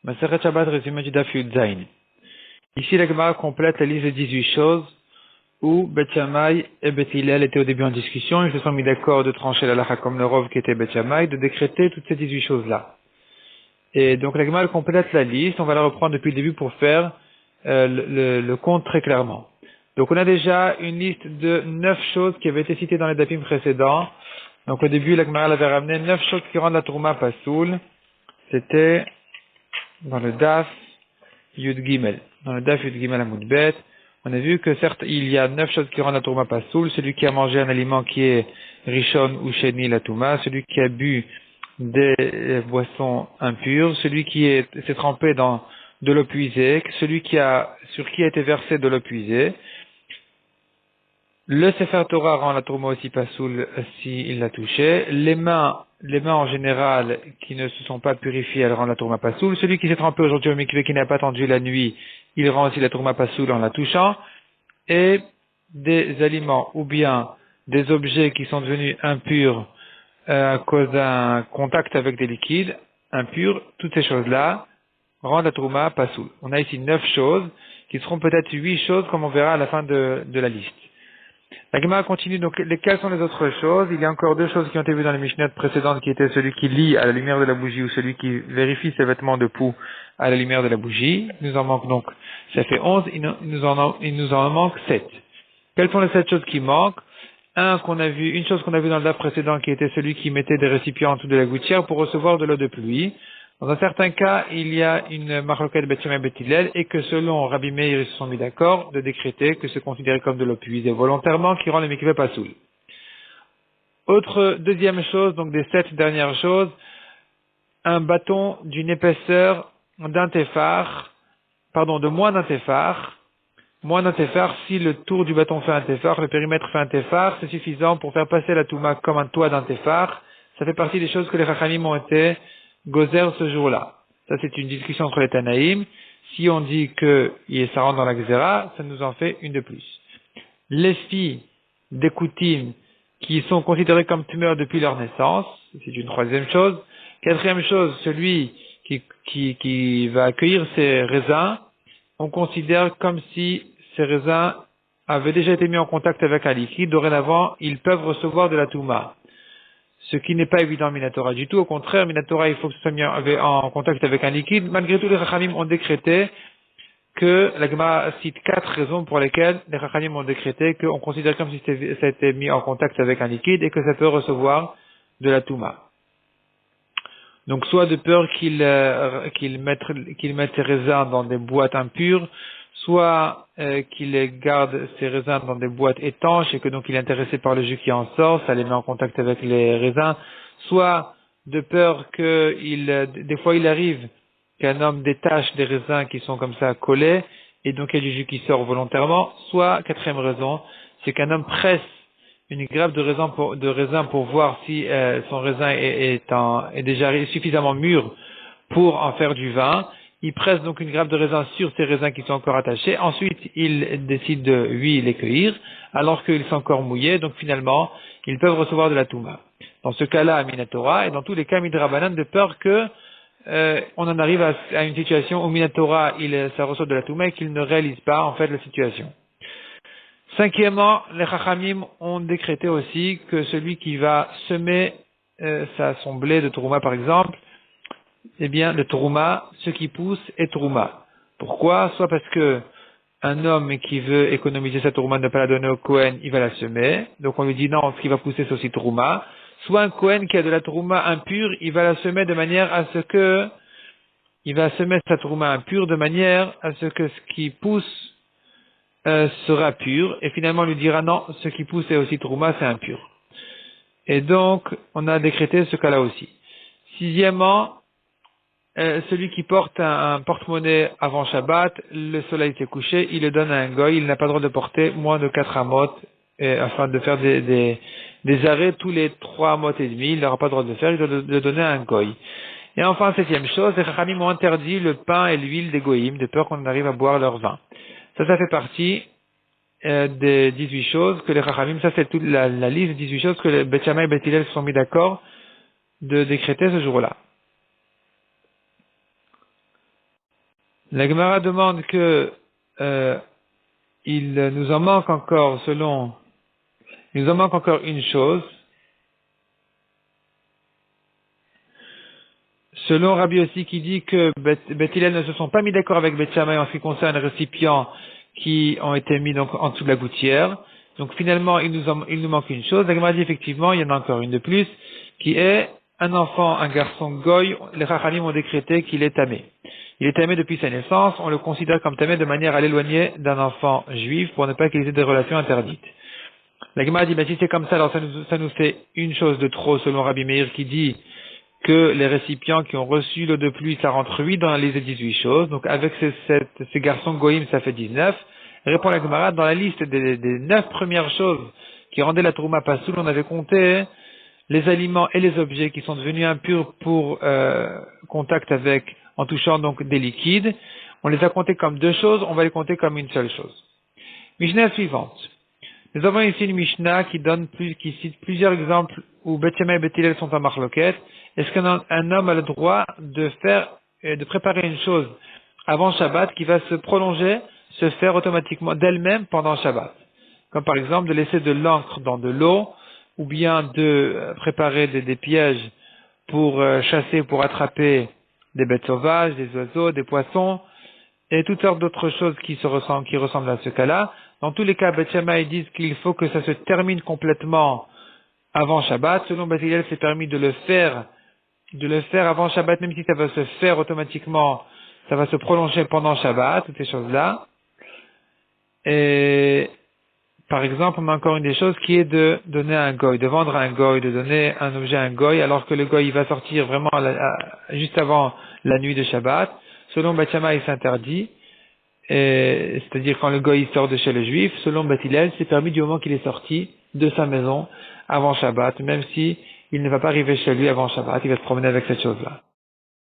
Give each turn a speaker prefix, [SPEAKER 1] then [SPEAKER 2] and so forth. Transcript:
[SPEAKER 1] Maseret Shabbat, résumé du Daf Yud Zayin. Ici, la Gemara complète la liste de 18 choses où Beth Shammai et Beth Hillel étaient au début en discussion. Ils se sont mis d'accord de trancher la lacha comme le Rov qui était Beth Shammai, de décréter toutes ces 18 choses-là. Et donc, la Gemara complète la liste. On va la reprendre depuis le début pour faire le compte très clairement. Donc, on a déjà une liste de 9 choses qui avaient été citées dans les dapim précédents. Donc, au début, la Gemara avait ramené 9 choses qui rendent la Trouma Pasoul. C'était dans le Daf Yud Gimel. Dans le Daf Yud Gimel Amud Bet, on a vu que certes, il y a 9 choses qui rendent la Touma Pasoul. Celui qui a mangé un aliment qui est Rishon ou Sheni la Touma, celui qui a bu des boissons impures, celui qui s'est trempé dans de l'eau puisée, sur qui a été versé de l'eau puisée. Le Sefer Torah rend la Touma aussi Pasoul s'il l'a touché. Les mains en général qui ne se sont pas purifiées, elles rendent la Touma Pasoul. Celui qui s'est trempé aujourd'hui au mikvé qui n'a pas attendu la nuit, il rend aussi la Touma Pasoul en la touchant. Et des aliments ou bien des objets qui sont devenus impurs à cause d'un contact avec des liquides impurs, toutes ces choses-là rendent la Touma Pasoul. On a ici 9 choses qui seront peut-être 8 choses comme on verra à la fin de la liste. La Gemara continue, donc quelles sont les autres choses? Il y a encore 2 choses qui ont été vues dans les Mishnayot précédentes, qui étaient celui qui lit à la lumière de la bougie ou celui qui vérifie ses vêtements de poux à la lumière de la bougie. Il nous en manque donc, ça fait 11, il nous en manque 7. Quelles sont les 7 choses qui manquent? Une chose qu'on a vue dans le daf précédent qui était celui qui mettait des récipients en dessous de la gouttière pour recevoir de l'eau de pluie. Dans un certain cas, il y a une marloquette Beth Shammai et Beth Hillel et que selon Rabbi Meir, ils se sont mis d'accord de décréter que c'est considéré comme de l'eau puisée volontairement qui rend le mikvé pasoul. Deuxième chose, donc des 7 dernières choses, un bâton d'une épaisseur de moins d'un téphar. Moins d'un téphar, si le tour du bâton fait un téphar, le périmètre fait un téphar, c'est suffisant pour faire passer la touma comme un toit d'un téphar. Ça fait partie des choses que les Chachamim ont été gozer ce jour-là. Ça, c'est une discussion entre les Tanaïm. Si on dit que ça rentre dans la Gzera, ça nous en fait une de plus. Les filles des Koutim qui sont considérées comme tumeurs depuis leur naissance, c'est une troisième chose. Quatrième chose, celui qui va accueillir ces raisins, on considère comme si ces raisins avaient déjà été mis en contact avec un liquide. Dorénavant, ils peuvent recevoir de la Touma. Ce qui n'est pas évident Minatora du tout. Au contraire, Minatora, il faut que ce soit mis en contact avec un liquide. Malgré tout, les Chachamim ont décrété que, la Gemara cite 4 raisons pour lesquelles les Chachamim ont décrété qu'on considère comme si ça a été mis en contact avec un liquide et que ça peut recevoir de la Touma. Donc, soit de peur qu'ils mettent ces raisins dans des boîtes impures, soit qu'il garde ces raisins dans des boîtes étanches et que donc il est intéressé par le jus qui en sort, ça les met en contact avec les raisins, soit de peur des fois il arrive qu'un homme détache des raisins qui sont comme ça collés et donc il y a du jus qui sort volontairement, soit, quatrième raison, c'est qu'un homme presse une grappe de raisin pour voir si son raisin est déjà suffisamment mûr pour en faire du vin. Il presse donc une grappe de raisin sur ces raisins qui sont encore attachés. Ensuite, il décide de, les cueillir, alors qu'ils sont encore mouillés. Donc finalement, ils peuvent recevoir de la touma. Dans ce cas-là, à Minatora, et dans tous les cas, Midrabanan, de peur que on en arrive à une situation où Minatora, ça reçoit de la touma et qu'il ne réalise pas, en fait, la situation. Cinquièmement, les Chachamim ont décrété aussi que celui qui va semer son blé de Trouma, par exemple, eh bien, le Trouma, ce qui pousse est Trouma. Pourquoi? Soit parce que un homme qui veut économiser sa Trouma, ne pas la donner au Kohen, il va la semer. Donc on lui dit non, ce qui va pousser c'est aussi Trouma. Soit un Kohen qui a de la Trouma impure, il va la semer de manière à ce que, il va semer sa Trouma impure de manière à ce que ce qui pousse sera pur. Et finalement on lui dira non, ce qui pousse est aussi Trouma, c'est impur. Et donc on a décrété ce cas-là aussi. Sixièmement, celui qui porte un porte-monnaie avant Shabbat, le soleil s'est couché, il le donne à un goy, il n'a pas le droit de porter moins de 4 amot, afin de faire des arrêts tous les 3 amot et demi, il n'aura pas le droit de le faire, il doit le donner à un goy. Et enfin, septième chose, les Chachamim ont interdit le pain et l'huile des goyim, de peur qu'on arrive à boire leur vin. Ça fait partie des 18 choses que les Chachamim, ça c'est toute la liste des 18 choses que les Beth Shammai et Beth Hillel se sont mis d'accord de décréter ce jour-là. La Gemara demande que il nous en manque encore une chose. Selon Rabbi aussi qui dit que Beth Hillel ne se sont pas mis d'accord avec Beth Shammai en ce qui concerne les récipients qui ont été mis donc en dessous de la gouttière. Donc finalement, il nous manque une chose. La Gemara dit effectivement, il y en a encore une de plus, qui est un enfant, un garçon goy. Les Chachamim ont décrété qu'il est tamé. Il est tamé depuis sa naissance. On le considère comme tamé de manière à l'éloigner d'un enfant juif pour ne pas qu'il ait des relations interdites. La Gemara dit, si c'est comme ça, alors ça nous fait une chose de trop, selon Rabbi Meir qui dit que les récipients qui ont reçu l'eau de pluie, ça rentre 8 dans les 18 choses. Donc avec ces garçons goïm, ça fait 19. Répond la Gemara, dans la liste des 9 premières choses qui rendaient la trouma pasoul, on avait compté les aliments et les objets qui sont devenus impurs pour contact avec, en touchant donc des liquides. On les a comptés comme 2 choses, on va les compter comme une seule chose. Mishnah suivante. Nous avons ici une Mishnah qui cite plusieurs exemples où Beth Shammai et Beth Hillel sont en marloquette. Est-ce qu'un homme a le droit de préparer une chose avant Shabbat qui va se faire automatiquement d'elle-même pendant Shabbat? Comme par exemple de laisser de l'encre dans de l'eau, ou bien de préparer des pièges pour chasser, pour attraper des bêtes sauvages, des oiseaux, des poissons, et toutes sortes d'autres choses qui ressemblent à ce cas-là. Dans tous les cas, Beth Shammai disent qu'il faut que ça se termine complètement avant Shabbat. Selon Beth Hillel, c'est permis de le faire avant Shabbat, même si ça va se faire automatiquement, ça va se prolonger pendant Shabbat, toutes ces choses-là. Et, par exemple, on a encore une des choses qui est de donner à un goy, de vendre à un goy, de donner un objet à un goy, alors que le goy, il va sortir vraiment juste avant la nuit de Shabbat. Selon Beth Shammai, il s'interdit. C'est-à-dire quand le goy sort de chez le juif, selon Beth Hillel, c'est permis du moment qu'il est sorti de sa maison avant Shabbat, même si il ne va pas arriver chez lui avant Shabbat, il va se promener avec cette chose-là.